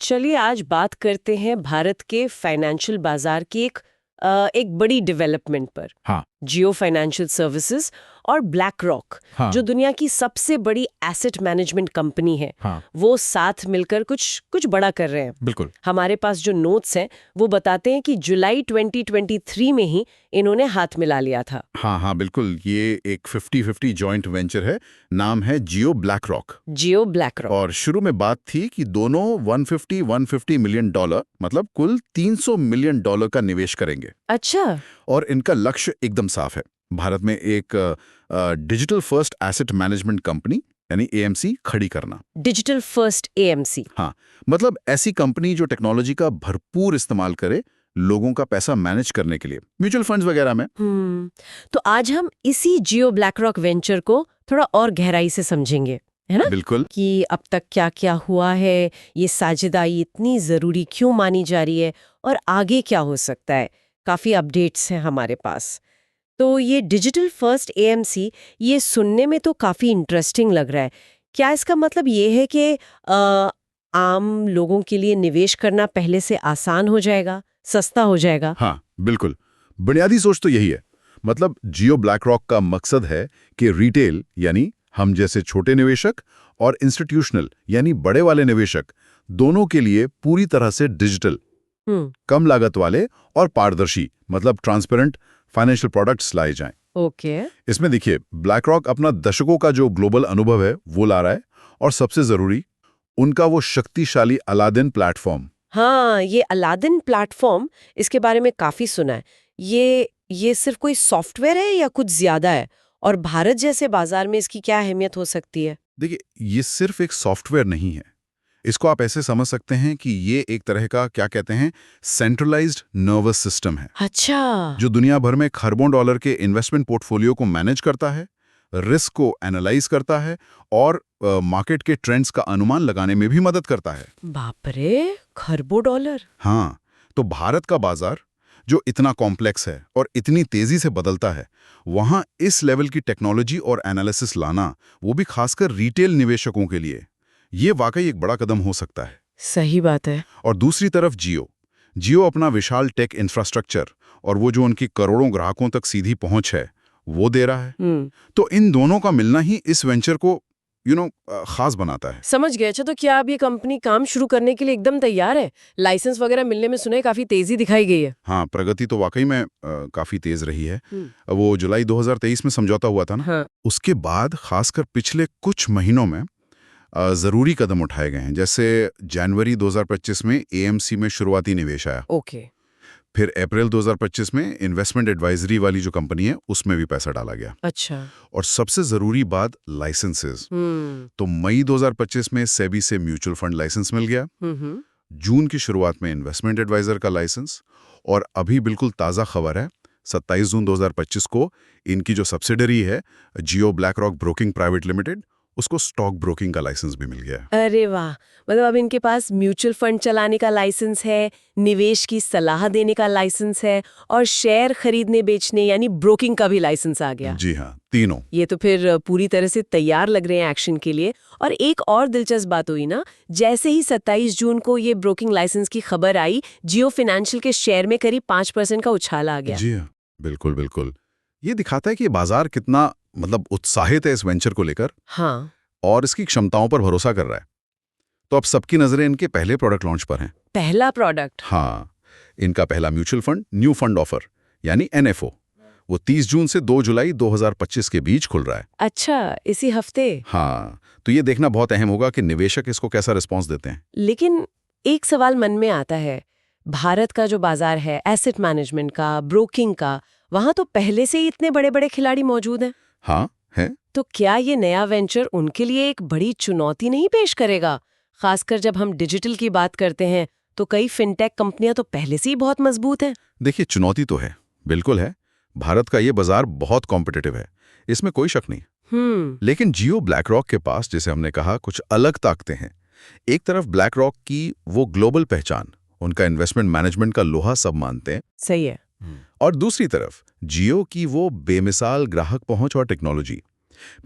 चलिए आज बात करते हैं भारत के फाइनेंशियल बाजार की एक बड़ी डेवलपमेंट पर। हाँ। जियो फाइनेंशियल सर्विसेज और ब्लैक रॉक, हाँ। जो दुनिया की सबसे बड़ी एसेट मैनेजमेंट कंपनी है, हाँ। वो साथ मिलकर कुछ बड़ा कर रहे हैं। बिल्कुल। हमारे पास जो नोट्स हैं वो बताते हैं कि जुलाई 2023 में ही इन्होंने हाथ मिला लिया था। हाँ हाँ बिल्कुल, ये एक 50-50 जॉइंट वेंचर है। नाम है जियो ब्लैक रॉक। जियो ब्लैक रॉक। और शुरू में बात थी कि दोनों 150 मिलियन डॉलर, मतलब कुल 300 मिलियन डॉलर का निवेश करेंगे। अच्छा। और इनका लक्ष्य एकदम साफ है, भारत में एक digital first asset management company यानी एएमसी खड़ी करना। Digital first AMC. हाँ, मतलब ऐसी कंपनी जो टेक्नोलॉजी का भरपूर इस्तेमाल करे लोगों का पैसा मैनेज करने के लिए, म्यूचुअल फंड्स वगैरह में। तो आज हम इसी जियो ब्लैक रॉक वेंचर को थोड़ा और गहराई से समझेंगे, है ना? बिल्कुल। कि अब तक क्या क्या हुआ है, ये साझेदारी इतनी जरूरी क्यों मानी जा रही है और आगे क्या हो सकता है। काफी अपडेट्स हैं हमारे पास। तो ये डिजिटल फर्स्ट एएमसी, ये सुनने में तो काफी इंटरेस्टिंग लग रहा है। क्या इसका मतलब ये है कि आम लोगों के लिए निवेश करना पहले से आसान हो जाएगा, सस्ता हो जाएगा? हाँ बिल्कुल, बुनियादी सोच तो यही है। मतलब जियो ब्लैक रॉक का मकसद है कि रिटेल यानी हम जैसे छोटे निवेशक और इंस्टीट्यूशनल यानी बड़े वाले निवेशक, दोनों के लिए पूरी तरह से डिजिटल, कम लागत वाले और पारदर्शी, मतलब ट्रांसपेरेंट फाइनेंशियल प्रोडक्ट्स लाए जाएं। ओके। इसमें देखिए, ब्लैक रॉक अपना दशकों का जो ग्लोबल अनुभव है वो ला रहा है, और सबसे जरूरी उनका वो शक्तिशाली अलादीन प्लेटफॉर्म। हाँ, ये अलादीन प्लेटफॉर्म, इसके बारे में काफी सुना है। ये सिर्फ कोई सॉफ्टवेयर है या कुछ ज्यादा है? और भारत जैसे बाजार में इसकी क्या अहमियत हो सकती है? देखिए, ये सिर्फ एक सॉफ्टवेयर नहीं है। इसको आप ऐसे समझ सकते हैं कि ये एक तरह का, क्या कहते हैं, सेंट्रलाइज्ड नर्वस सिस्टम है। अच्छा। जो दुनिया भर में खरबों डॉलर के इन्वेस्टमेंट पोर्टफोलियो को मैनेज करता है, रिस्क को एनालाइज करता है और मार्केट के ट्रेंड्स का अनुमान लगाने में भी मदद करता है। बाप रे, खरबों डॉलर! हाँ, तो भारत का बाजार जो इतना कॉम्प्लेक्स है और इतनी तेजी से बदलता है, वहां इस लेवल की टेक्नोलॉजी और एनालिसिस लाना, वो भी खासकर रिटेल निवेशकों के लिए, ये वाकई एक बड़ा कदम हो सकता है। सही बात है। और दूसरी तरफ जियो अपना विशाल टेक इंफ्रास्ट्रक्चर और वो जो उनकी करोड़ों ग्राहकों तक सीधी पहुंच है, वो दे रहा है। तो इन दोनों का मिलना ही इस वेंचर को खास बनाता है। समझ गए। अच्छा, तो क्या अब ये कंपनी काम शुरू करने के लिए एकदम तैयार है? लाइसेंस वगैरह मिलने में सुना है काफी तेजी दिखाई गई है। हाँ, प्रगति तो वाकई में काफी तेज रही है। वो जुलाई 2023 में समझौता हुआ था ना। हाँ। उसके बाद खासकर पिछले कुछ महीनों में जरूरी कदम उठाए गए हैं। जैसे जनवरी 2025 में एएमसी में शुरुआती निवेश आया। ओके। फिर अप्रैल 2025 में इन्वेस्टमेंट एडवाइजरी वाली जो कंपनी है उसमें भी पैसा डाला गया। अच्छा। और सबसे जरूरी बात, लाइसेंसेस। तो मई 2025 में सेबी से म्यूचुअल फंड लाइसेंस मिल गया। जून की शुरुआत में इन्वेस्टमेंट एडवाइजर का लाइसेंस, और अभी बिल्कुल ताज़ा खबर है, 27 जून 2025 को इनकी जो सब्सिडरी है Jio BlackRock broking private limited, उसको स्टॉक ब्रोकिंग का लाइसेंस भी मिल गया। अरे वाह! मतलब अब इनके पास म्यूचुअल फंड चलाने का लाइसेंस है, निवेश की सलाह देने का लाइसेंस है और शेयर खरीदने बेचने यानी ब्रोकिंग का भी लाइसेंस आ गया। जी हाँ, तीनों। ये तो फिर पूरी तरह से तैयार लग रहे हैं एक्शन के लिए। और एक और दिलचस्प बात हुई ना, जैसे ही 27 जून को ये ब्रोकिंग लाइसेंस की खबर आई, जियो फाइनेंशियल के शेयर में करीब 5% का उछाल आ गया। जी हाँ, बिल्कुल बिल्कुल। ये दिखाता है कि बाजार कितना उत्साहित है इस वेंचर को लेकर। हाँ। और इसकी क्षमताओं पर भरोसा कर रहा है। तो अब सबकी नजरें इनके पहले प्रोडक्ट लॉन्च पर हैं। पहला प्रोडक्ट? हाँ, इनका पहला mutual fund new fund offer यानी एनएफओ, वो 30 जून से 2 जुलाई 2025 के बीच खुल रहा है। अच्छा, इसी हफ्ते? हाँ, तो ये देखना बहुत अहम होगा कि निवेशक इसको कैसा रिस्पॉन्स देते हैं। लेकिन एक सवाल मन में आता है, भारत का जो बाजार है एसेट मैनेजमेंट का, ब्रोकिंग का, वहां तो पहले से ही इतने बड़े बड़े खिलाड़ी मौजूद हैं। हाँ है। तो क्या ये नया वेंचर उनके लिए एक बड़ी चुनौती नहीं पेश करेगा? खासकर जब हम डिजिटल की बात करते हैं तो कई फिनटेक कंपनियां तो पहले से ही बहुत मजबूत हैं। देखिए, चुनौती तो है, बिल्कुल है। भारत का ये बाजार बहुत कॉम्पिटिटिव है, इसमें कोई शक नहीं। लेकिन जियो ब्लैक रॉक के पास, जैसे हमने कहा, कुछ अलग ताकतें हैं। एक तरफ ब्लैक रॉक की वो ग्लोबल पहचान, उनका इन्वेस्टमेंट मैनेजमेंट का लोहा सब मानते हैं। सही है। और दूसरी तरफ जियो की वो बेमिसाल ग्राहक पहुंच और टेक्नोलॉजी।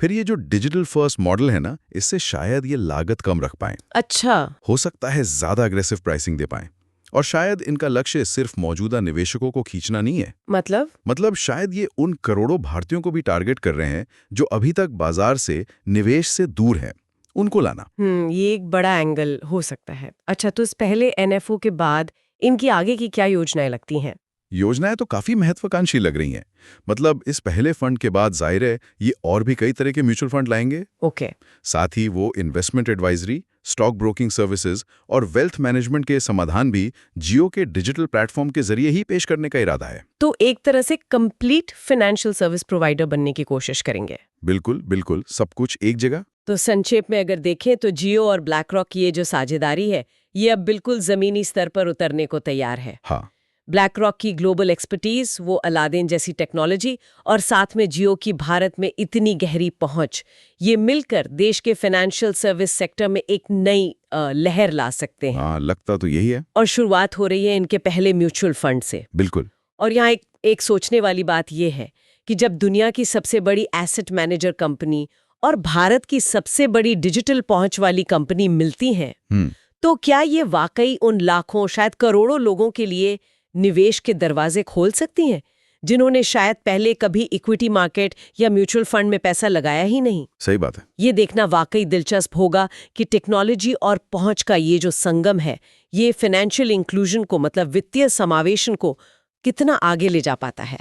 फिर ये जो डिजिटल फर्स्ट मॉडल है ना, इससे शायद ये लागत कम रख पाएं। अच्छा। हो सकता है ज्यादा अग्रेसिव प्राइसिंग दे पाएं। और शायद इनका लक्ष्य सिर्फ मौजूदा निवेशकों को खींचना नहीं है। मतलब शायद ये उन करोड़ों भारतीयों को भी टारगेट कर रहे हैं जो अभी तक बाजार से, निवेश से दूर हैं, उनको लाना। ये एक बड़ा एंगल हो सकता है। अच्छा, तो इस पहले एनएफओ के बाद इनकी आगे की क्या योजनाएं लगती हैं? योजनाएं तो काफी महत्वाकांक्षी लग रही हैं। मतलब इस पहले फंड के बाद जाहिर है ये और भी कई तरह के म्यूचुअल फंड लाएंगे। ओके। साथ ही वो investment advisory, stock broking services और वेल्थ मैनेजमेंट के समाधान भी जियो के डिजिटल प्लेटफॉर्म के जरिए ही पेश करने का इरादा है। तो एक तरह से कंप्लीट फाइनेंशियल सर्विस प्रोवाइडर बनने की कोशिश करेंगे। बिल्कुल बिल्कुल, सब कुछ एक जगह। तो संक्षेप में अगर देखें तो जियो और ब्लैक रॉक की ये जो साझेदारी है, ये अब बिल्कुल जमीनी स्तर पर उतरने को तैयार है। हाँ, ब्लैक रॉक की ग्लोबल एक्सपर्टीज, वो अलादीन जैसी टेक्नोलॉजी और साथ में जियो की भारत में इतनी गहरी पहुंच, ये मिलकर देश के फाइनेंशियल सर्विस सेक्टर में एक नई लहर ला सकते हैं। हाँ, लगता तो यही है। और शुरुआत हो रही है इनके पहले म्यूचुअल फंड से। बिल्कुल। और यहाँ एक सोचने वाली बात यह है कि जब दुनिया की सबसे बड़ी एसेट मैनेजर कंपनी और भारत की सबसे बड़ी डिजिटल पहुंच वाली कंपनी मिलती हैं, तो क्या ये वाकई उन लाखों, शायद करोड़ों लोगों के लिए निवेश के दरवाजे खोल सकती हैं, जिन्होंने शायद पहले कभी इक्विटी मार्केट या म्यूचुअल फंड में पैसा लगाया ही नहीं? सही बात है। ये देखना वाकई दिलचस्प होगा कि टेक्नोलॉजी और पहुंच का ये जो संगम है, ये फाइनेंशियल इंक्लूजन को, मतलब वित्तीय समावेशन को, कितना आगे ले जा पाता है।